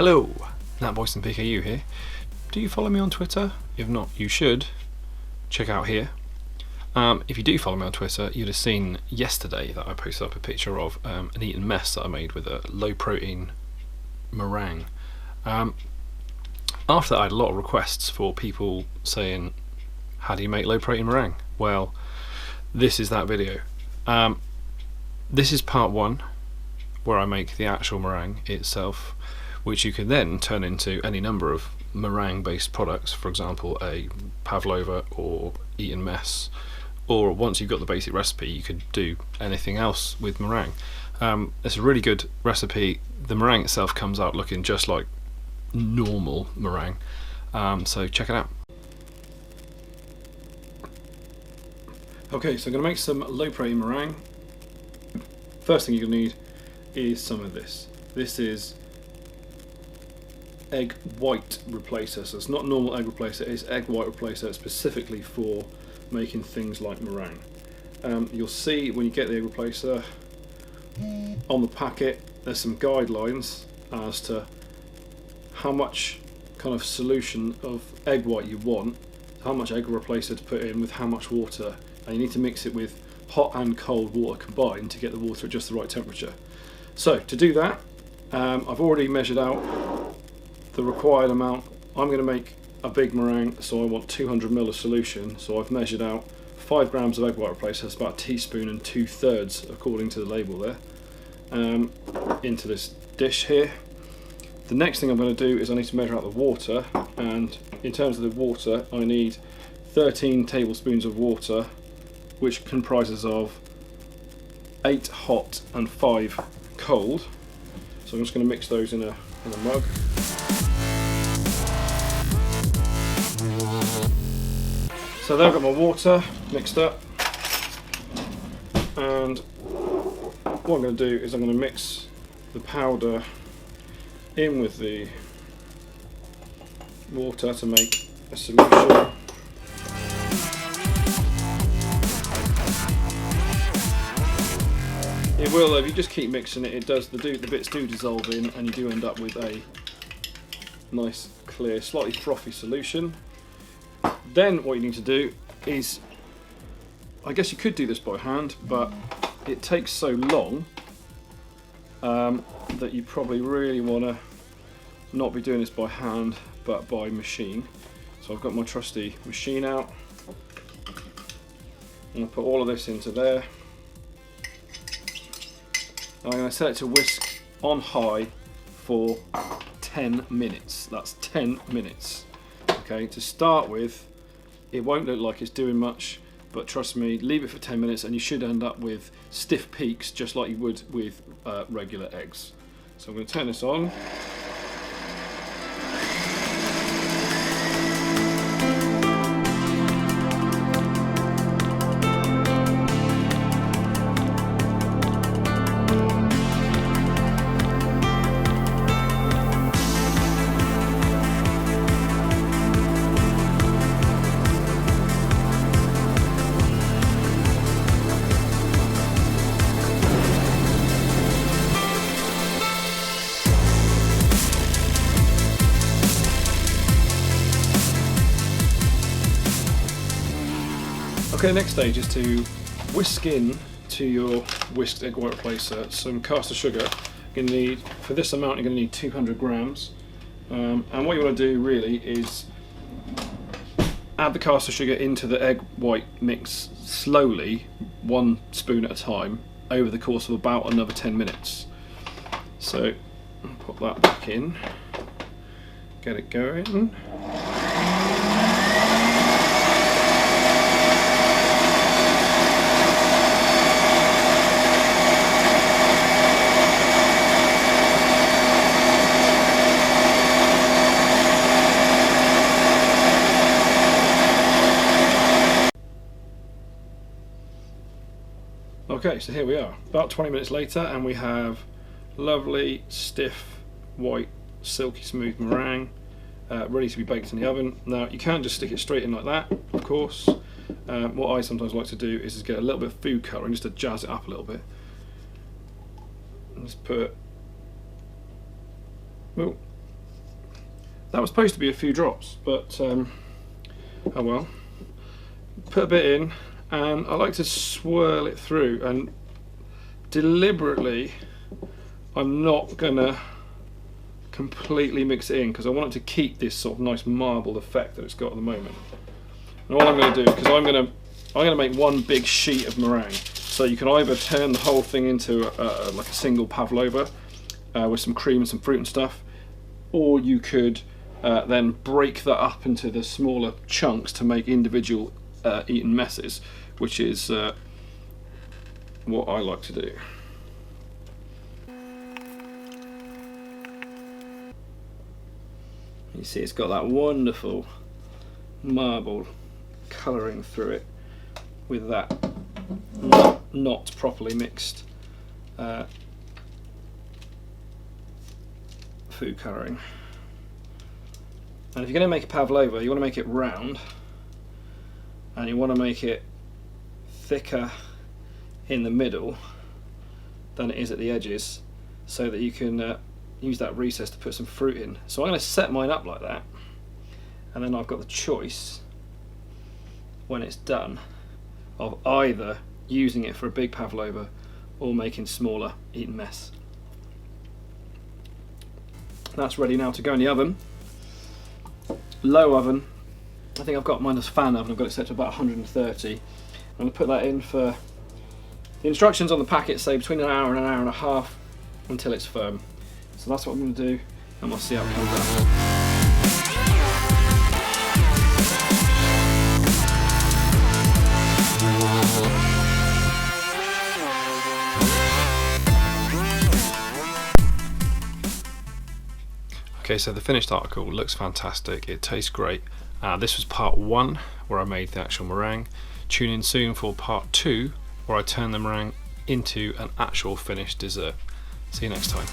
Hello, Nat Boyce and PKU here. Do you follow me on Twitter? If not, you should. Check out here. If you do follow me on Twitter, you'd have seen yesterday that I posted up a picture of an eaten mess that I made with a low protein meringue. After that, I had a lot of requests for people saying, how do you make low protein meringue? Well, this is that video. This is part one, where I make the actual meringue itself, which you can then turn into any number of meringue based products, for example a pavlova or eaten mess, or once you've got the basic recipe you could do anything else with meringue. It's a really good recipe. The meringue itself comes out looking just like normal meringue, so check it out. Okay, so I'm going to make some low protein meringue. First thing you're going to need is some of this. This is egg white replacer, so it's not normal egg replacer, it's egg white replacer specifically for making things like meringue. You'll see when you get the egg replacer on the packet there's some guidelines as to how much kind of solution of egg white you want, how much egg replacer to put in with how much water, and you need to mix it with hot and cold water combined to get the water at just the right temperature. So to do that, I've already measured out the required amount. I'm going to make a big meringue, so I want 200 ml of solution, so I've measured out 5 grams of egg white replacer, that's about a teaspoon and 2/3 according to the label there, into this dish here. The next thing I'm going to do is I need to measure out the water, and in terms of the water I need 13 tablespoons of water, which comprises of 8 hot and 5 cold. So I'm just going to mix those in a mug. So there I've got my water mixed up, and what I'm going to do is I'm going to mix the powder in with the water to make a solution. It will, if you just keep mixing it, the bits do dissolve in, and you do end up with a nice, clear, slightly frothy solution. Then what you need to do is, I guess you could do this by hand, but it takes so long that you probably really want to not be doing this by hand, but by machine. So I've got my trusty machine out, and I'll put all of this into there. I'm going to set it to whisk on high for 10 minutes. That's 10 minutes. Okay, to start with, it won't look like it's doing much, but trust me, leave it for 10 minutes and you should end up with stiff peaks just like you would with regular eggs. So I'm going to turn this on. Okay, next stage is to whisk in to your whisked egg white replacer some caster sugar. You're going to need, for this amount, you're going to need 200 grams. And what you want to do really is add the caster sugar into the egg white mix slowly, 1 spoon at a time, over the course of about another 10 minutes. So put that back in, get it going. Okay, so here we are, about 20 minutes later, and we have lovely, stiff, white, silky smooth meringue ready to be baked in the oven. Now, you can't just stick it straight in like that, of course. What I sometimes like to do is just get a little bit of food colouring just to jazz it up a little bit. And just put That was supposed to be a few drops, but oh well. Put a bit in, and I like to swirl it through, and deliberately I'm not gonna completely mix it in because I want it to keep this sort of nice marbled effect that it's got at the moment. And all I'm going to do, because I'm going to make one big sheet of meringue, so you can either turn the whole thing into like a single pavlova with some cream and some fruit and stuff, or you could then break that up into the smaller chunks to make individual eaten messes, which is what I like to do. You see it's got that wonderful marble colouring through it with that not properly mixed food colouring. And if you're going to make a pavlova, you want to make it round, and you want to make it thicker in the middle than it is at the edges, so that you can use that recess to put some fruit in. So I'm going to set mine up like that, and then I've got the choice when it's done of either using it for a big pavlova or making smaller eaten mess. That's ready now to go in the oven. Low oven. I think I've got mine as fan oven. I've got it set to about 130. I'm going to put that in for, the instructions on the packet say between an hour and a half until it's firm. So that's what I'm going to do, and we'll see how it comes out. Okay, so the finished article looks fantastic, it tastes great. This was part 1 where I made the actual meringue. Tune in soon for part 2 where I turn the meringue into an actual finished dessert. See you next time.